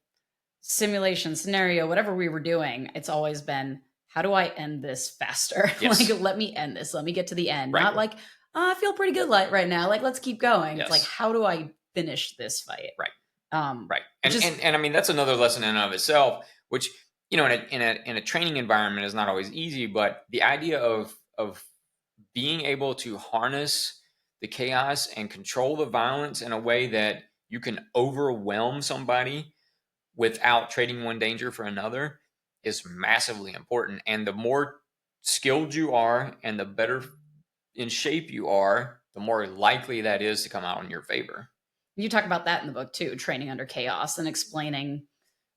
simulation scenario, whatever we were doing, it's always been, how do I end this faster? Yes. Let me end this. Let me get to the end. Right. Not like, I feel pretty good right now. Let's keep going. Yes. It's like, how do I finish this fight? Right. Right. And I mean, that's another lesson in and of itself, which, in a training environment is not always easy, but the idea of being able to harness the chaos and control the violence in a way that you can overwhelm somebody without trading one danger for another is massively important. And the more skilled you are and the better in shape you are, the more likely that is to come out in your favor. You talk about that in the book too, training under chaos, and explaining,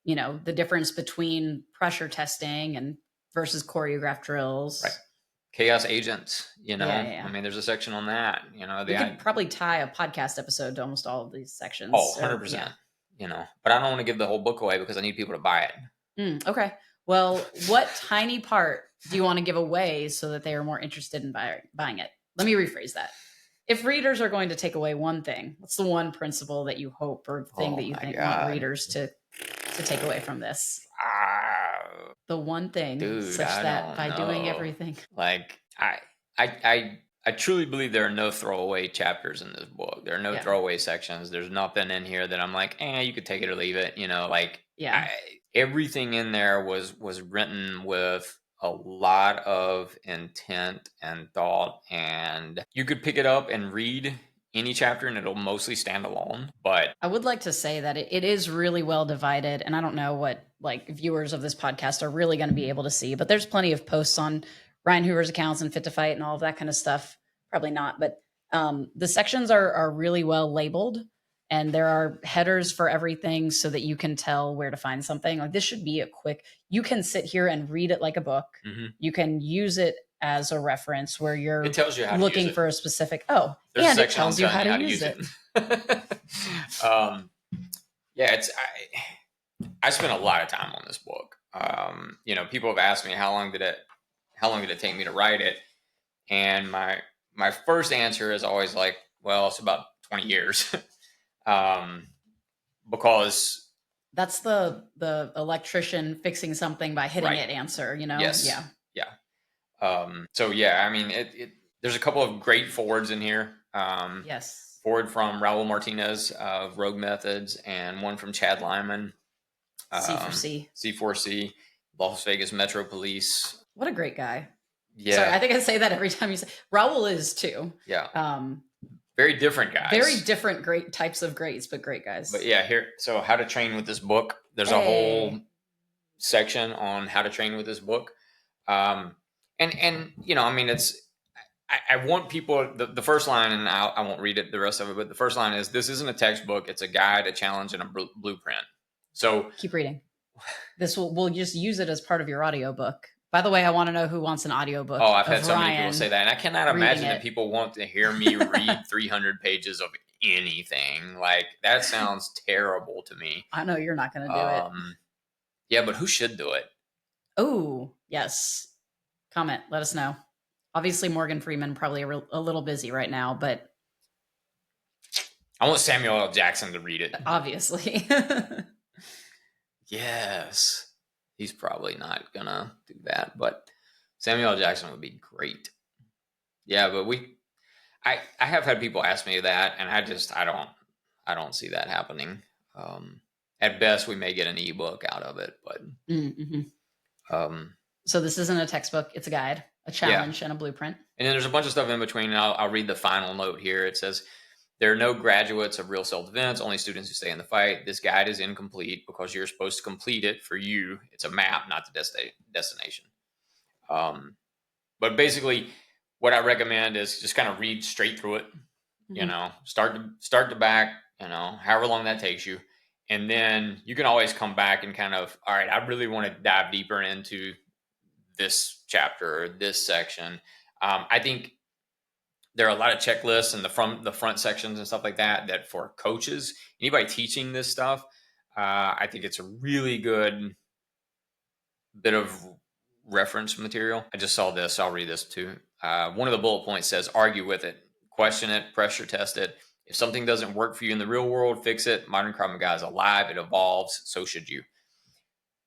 the difference between pressure testing and versus choreographed drills. Right. Chaos agents, Yeah. I mean, there's a section on that, We could probably tie a podcast episode to almost all of these sections. Oh, 100%. But I don't want to give the whole book away because I need people to buy it. Okay. Well, what tiny part do you want to give away so that they are more interested in buying it? Let me rephrase that. If readers are going to take away one thing, what's the one principle that you hope or thing that you think want readers to take away from this? The one thing, such that by doing everything, like I truly believe there are no throwaway chapters in this book. There are no throwaway sections. There's nothing in here that I'm like, you could take it or leave it. Everything in there was written with a lot of intent and thought, and you could pick it up and read any chapter and it'll mostly stand alone. But I would like to say that it is really well divided, and I don't know what viewers of this podcast are really going to be able to see, but there's plenty of posts on Ryan Hoover's accounts and Fit to Fight and all of that kind of stuff. Probably not, but the sections are really well labeled, and there are headers for everything so that you can tell where to find something. Like, this should be a quick, you can sit here and read it like a book. Mm-hmm. You can use it as a reference where you're looking for a specific, there's and it tells you how to use it. I spent a lot of time on this book. People have asked me how long did it take me to write it, and my first answer is always like, well, it's about 20 years. Because that's the electrician fixing something by hitting it answer, Yes. Yeah. I mean, there's a couple of great forwards in here. Yes. Forward from Raul Martinez of Rogue Methods, and one from Chad Lyman. C4C. C4C, Las Vegas Metro Police. What a great guy. Yeah. Sorry, I think I say that every time you say. Raul is too. Yeah. Very different guys. Very different great types of greats, but great guys. But so how to train with this book. There's a whole section on how to train with this book. I mean, I want people, the first line, and I won't read it, the rest of it, but the first line is, this isn't a textbook, it's a guide, a challenge, and a blueprint. So keep reading. We'll just use it as part of your audiobook. By the way, I want to know who wants an audiobook. Oh, I've had so many people say that. And I cannot imagine that people want to hear me read 300 pages of anything. Like, that sounds terrible to me. I know you're not going to do it. Yeah, but who should do it? Oh, yes. Comment. Let us know. Obviously, Morgan Freeman probably a little busy right now, but I want Samuel L. Jackson to read it. Obviously. Yes. He's probably not gonna do that, but Samuel L. Jackson would be great. Yeah, but I have had people ask me that, and I don't see that happening. At best, we may get an ebook out of it, but so this isn't a textbook; it's a guide, a challenge, and a blueprint. And then there's a bunch of stuff in between. And I'll read the final note here. It says, there are no graduates of real self-defense, only students who stay in the fight. This guide is incomplete because you're supposed to complete it for you. It's a map, not the destination. But basically, what I recommend is just kind of read straight through it. Mm-hmm. Start to back, however long that takes you. And then you can always come back and kind of, all right, I really want to dive deeper into this chapter or this section. I think there are a lot of checklists in the front sections and stuff like that for coaches, anybody teaching this stuff. I think it's a really good bit of reference material. I just saw this. I'll read this too. One of the bullet points says, argue with it, question it, pressure test it. If something doesn't work for you in the real world, fix it. Modern Krav Maga is alive. It evolves. So should you.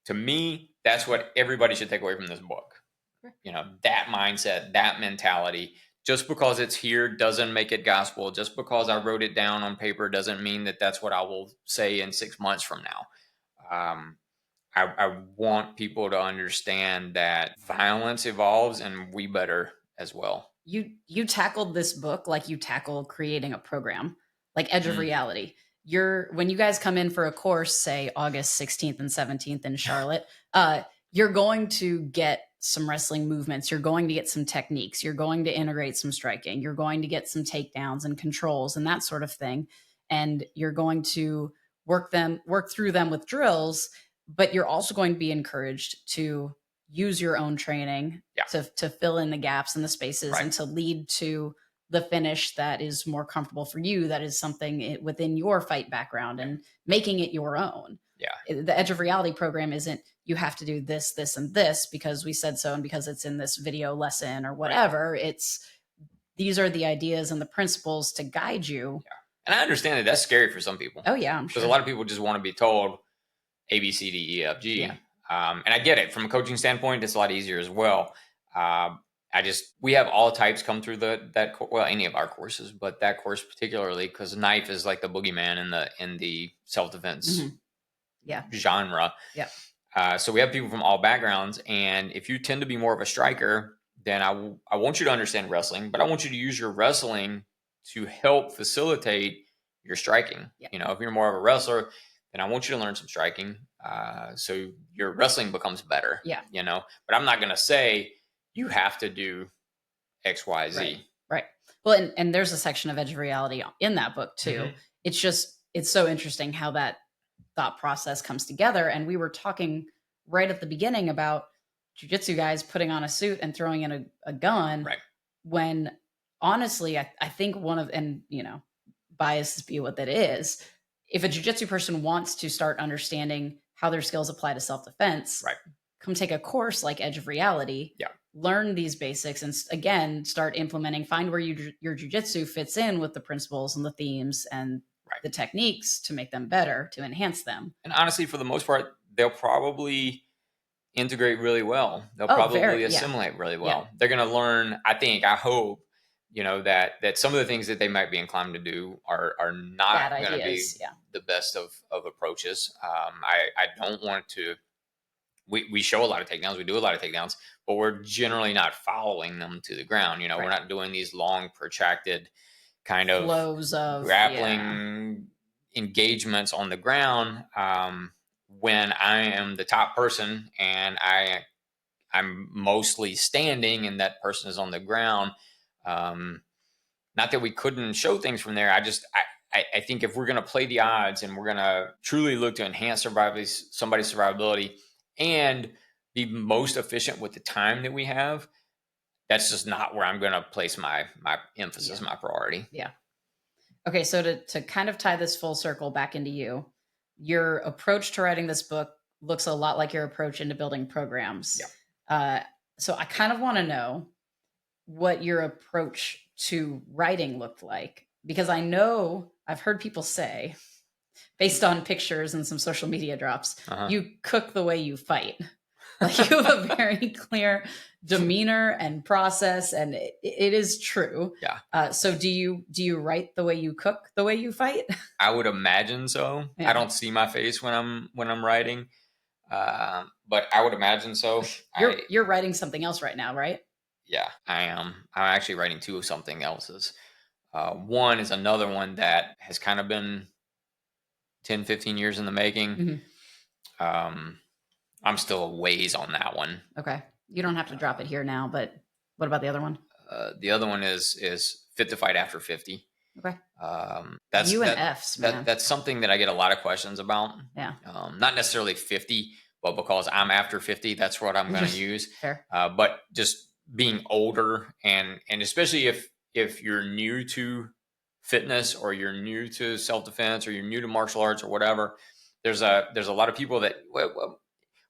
To me, that's what everybody should take away from this book. That mindset, that mentality. just because it's here doesn't make it gospel. Just because I wrote it down on paper doesn't mean that that's what I will say in 6 months from now. Um, I want people to understand that violence evolves and we better as well. You tackled this book like you tackle creating a program, like Edge of Mm. Reality. When you guys come in for a course, say August 16th and 17th in Charlotte, you're going to get some wrestling movements. You're going to get some techniques. You're going to integrate some striking. You're going to get some takedowns and controls and that sort of thing. And you're going to work through them with drills, but you're also going to be encouraged to use your own training Yeah. to fill in the gaps and the spaces Right. and to lead to the finish that is more comfortable for you, that is something within your fight background, and making it your own. Yeah. The Edge of Reality program isn't you have to do this, this, and this because we said so and because it's in this video lesson or whatever. Right. It's these are the ideas and the principles to guide you. Yeah. And I understand that that's scary for some people. Oh yeah, I'm because sure. a lot of people just want to be told A, B, C, D, E, F, G. Yeah. And I get it. From a coaching standpoint, it's a lot easier as well. We have all types come through any of our courses, but that course particularly, because knife is like the boogeyman in the self-defense genre. Yeah. So we have people from all backgrounds, and if you tend to be more of a striker, then I want you to understand wrestling, but I want you to use your wrestling to help facilitate your striking. Yeah. If you're more of a wrestler, then I want you to learn some striking, so your wrestling becomes better. Yeah. But I'm not going to say you have to do X, Y, Z. Right. Well, and there's a section of Edge of Reality in that book too. Mm-hmm. It's so interesting how that thought process comes together. And we were talking right at the beginning about jiu-jitsu guys putting on a suit and throwing in a gun. Right. When honestly, I think biases be what that is. If a jiu-jitsu person wants to start understanding how their skills apply to self-defense, right, come take a course like Edge of Reality. Yeah. Learn these basics and again, start implementing, find where your jiu-jitsu fits in with the principles and the themes and the techniques to make them better, to enhance them. And honestly, for the most part, they'll probably integrate really well. They'll probably assimilate really well. Yeah. They're going to learn, I hope, that some of the things that they might be inclined to do are not going to be the best of approaches. I don't want to, we show a lot of takedowns, we do a lot of takedowns, but we're generally not following them to the ground. We're not doing these long, protracted kind of flows of grappling engagements on the ground. When I am the top person and I'm mostly standing and that person is on the ground. Not that we couldn't show things from there. I think if we're going to play the odds and we're going to truly look to enhance somebody's survivability and be most efficient with the time that we have, that's just not where I'm going to place my emphasis, my priority. Yeah. Okay. So to kind of tie this full circle back into you, your approach to writing this book looks a lot like your approach into building programs. Yeah. So I kind of want to know what your approach to writing looked like, because I know I've heard people say, based on pictures and some social media drops, you cook the way you fight. Like you have a very clear demeanor and process, and it is true. Yeah. So do you write the way you cook, the way you fight? I would imagine so. Yeah. I don't see my face when I'm writing, but I would imagine so. You're writing something else right now, right? Yeah, I am. I'm actually writing two of something else's. One is another one that has kind of been 10, 15 years in the making. Mm-hmm. I'm still a ways on that one. Okay. You don't have to drop it here now, but what about the other one? The other one is Fit to Fight After 50. Okay. That's U and F's, man. That's something that I get a lot of questions about. Yeah. Not necessarily 50, but because I'm after 50, that's what I'm going to use. Fair. But just being older and especially if you're new to fitness or you're new to self-defense or you're new to martial arts or whatever, there's a lot of people that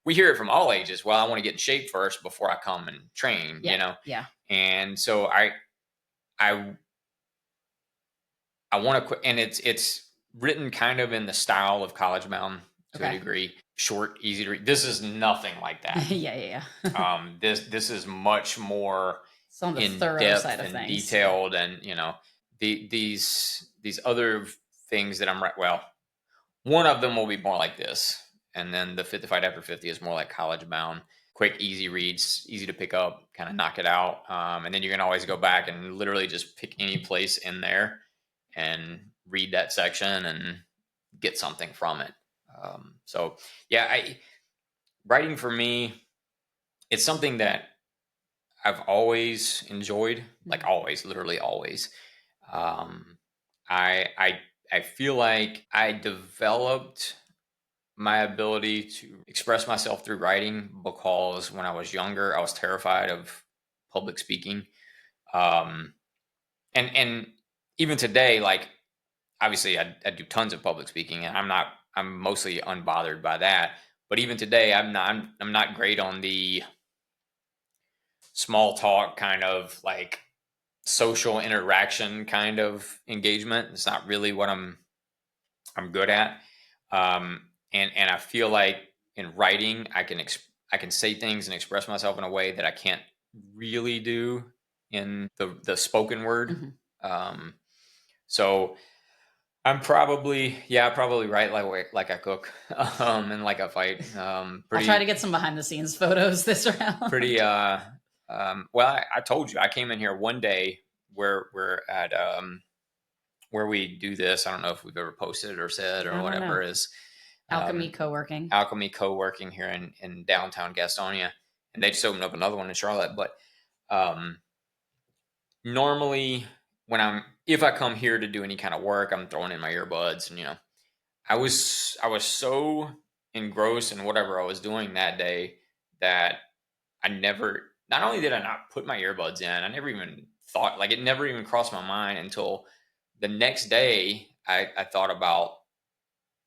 we hear it from all ages. Well, I want to get in shape first before I come and train, Yeah. And so I want to, and it's written kind of in the style of College Bound to a degree. Short, easy to read. This is nothing like that. Yeah. This is much more So on the in thorough side depth of and things. detailed, and these other things that I'm right. Well, one of them will be more like this, and then the 55 after 50 is more like college bound, quick, easy reads, easy to pick up, kind of knock it out. And then you can always go back and literally just pick any place in there and read that section and get something from it. So yeah, writing for me, it's something that I've always enjoyed, like always, literally always. Um, I feel like I developed my ability to express myself through writing because when I was younger, I was terrified of public speaking. Um, and even today, like obviously, I do tons of public speaking, and I'm mostly unbothered by that. But even today, I'm not great on the small talk kind of like social interaction kind of engagement. It's not really what I'm good at. And I feel like in writing, I can say things and express myself in a way that I can't really do in the spoken word. Mhm. So I'm probably, yeah, probably right. Like I cook, and like I fight. I'll try to get some behind the scenes photos this Pretty. round. Well, I told you I came in here one day where we're at where we do this. I don't know if we've ever posted it or said or No, no, no. whatever is Alchemy co-working. Alchemy Co-working here in downtown Gastonia, and they just opened up another one in Charlotte. But um, normally, if I come here to do any kind of work, I'm throwing in my earbuds, and I was so engrossed in whatever I was doing that day that I never. Not only did I not put my earbuds in, I never even thought, like, it never even crossed my mind until the next day. I thought about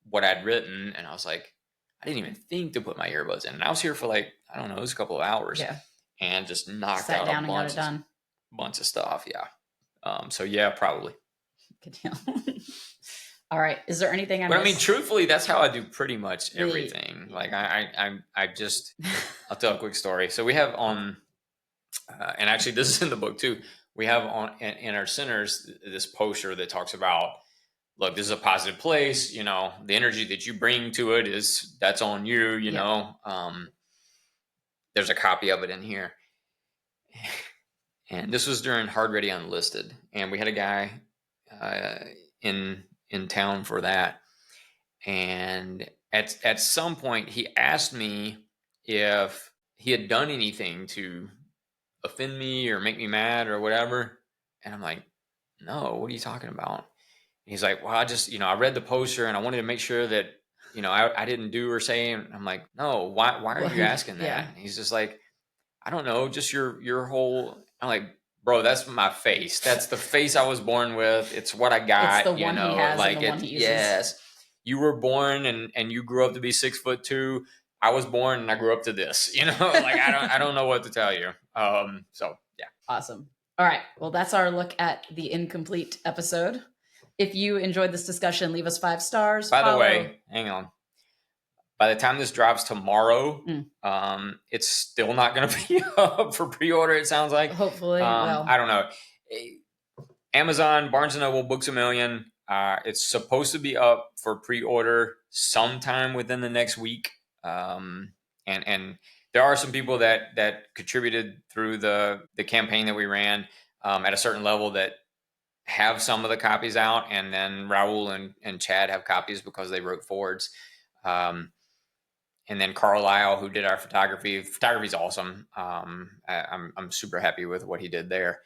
what I'd written, and I was like, I didn't even think to put my earbuds in. And I was here for like, I don't know, it was a couple of hours, Yeah. and just knocked Sat out a down and got it done. bunch of stuff. Yeah. So yeah, probably. Good deal. All right. Is there anything I But I mean, missed? truthfully, that's how I do pretty much The everything. Like I just, I'll tell a quick story. So we have on, and actually this is in the book too. We have on in our centers this poster that talks about, look, this is a positive place. The energy that you bring to it that's on you. Yep. There's a copy of it in here, and this was during Hard Ready Unlisted, and we had a guy uh, in town for that, and at some point he asked me if he had done anything to offend me or make me mad or whatever, and I'm like, no, what are you talking about? He's like, well, I just, I read the poster and I wanted to make sure that, I didn't do or say. And I'm like, no, why are you asking that? Yeah. And he's just like, I don't know, just your whole. I'm like, bro, that's my face. That's the face I was born with. It's what I It's the got. one he has Like and the one he uses. yes, you were born and you grew up to be 6'2". I was born and I grew up to this. Like I don't know what to tell you. So yeah. Awesome. All right. Well, that's our look at the incomplete episode. If you enjoyed this discussion, leave us 5 stars. By the way, hang on. By the time this drops tomorrow, it's still not going to be up for pre-order. It sounds like. Hopefully, I don't know. Amazon, Barnes and Noble, Books a Million. It's supposed to be up for pre-order sometime within the next week. And there are some people that contributed through the campaign that we ran at a certain level that have some of the copies out, and then Raul and Chad have copies because they wrote forwards. And then Carlisle, who did our photography. Photography's awesome. I'm super happy with what he did there.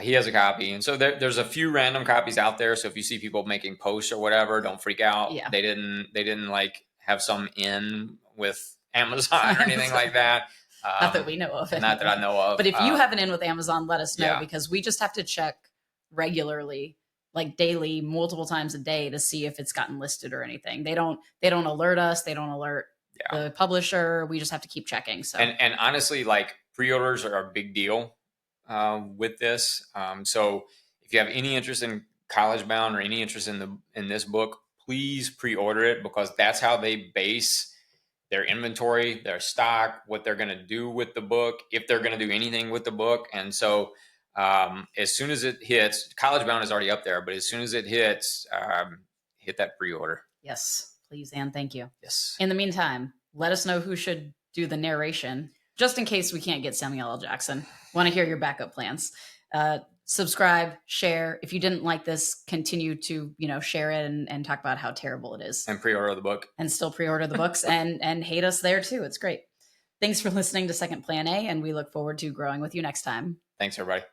He has a copy, and so there's a few random copies out there. So if you see people making posts or whatever, don't freak out. Yeah. They didn't like have some in with Amazon or anything like that. Not that we know of. Not that I know of. But if you have an in with Amazon, let us know, yeah. because we just have to check regularly, like daily, multiple times a day, to see if it's gotten listed or anything. They don't alert us. They don't alert the publisher. We just have to keep checking. So and honestly, like, pre-orders are a big deal with this. So if you have any interest in College Bound or any interest in this book, please pre-order it, because that's how they base their inventory, their stock, what they're going to do with the book, if they're going to do anything with the book. And so as soon as it hits, College Bound is already up there, but as soon as it hits, hit that pre-order. Yes, please and thank you. Yes. In the meantime, let us know who should do the narration, just in case we can't get Samuel L. Jackson. Want to hear your backup plans. Subscribe, share. If you didn't like this, continue to share it and talk about how terrible it is. And pre-order the book. And still pre-order the books and hate us there too. It's great. Thanks for listening to Second Plan A, and we look forward to growing with you next time. Thanks, everybody.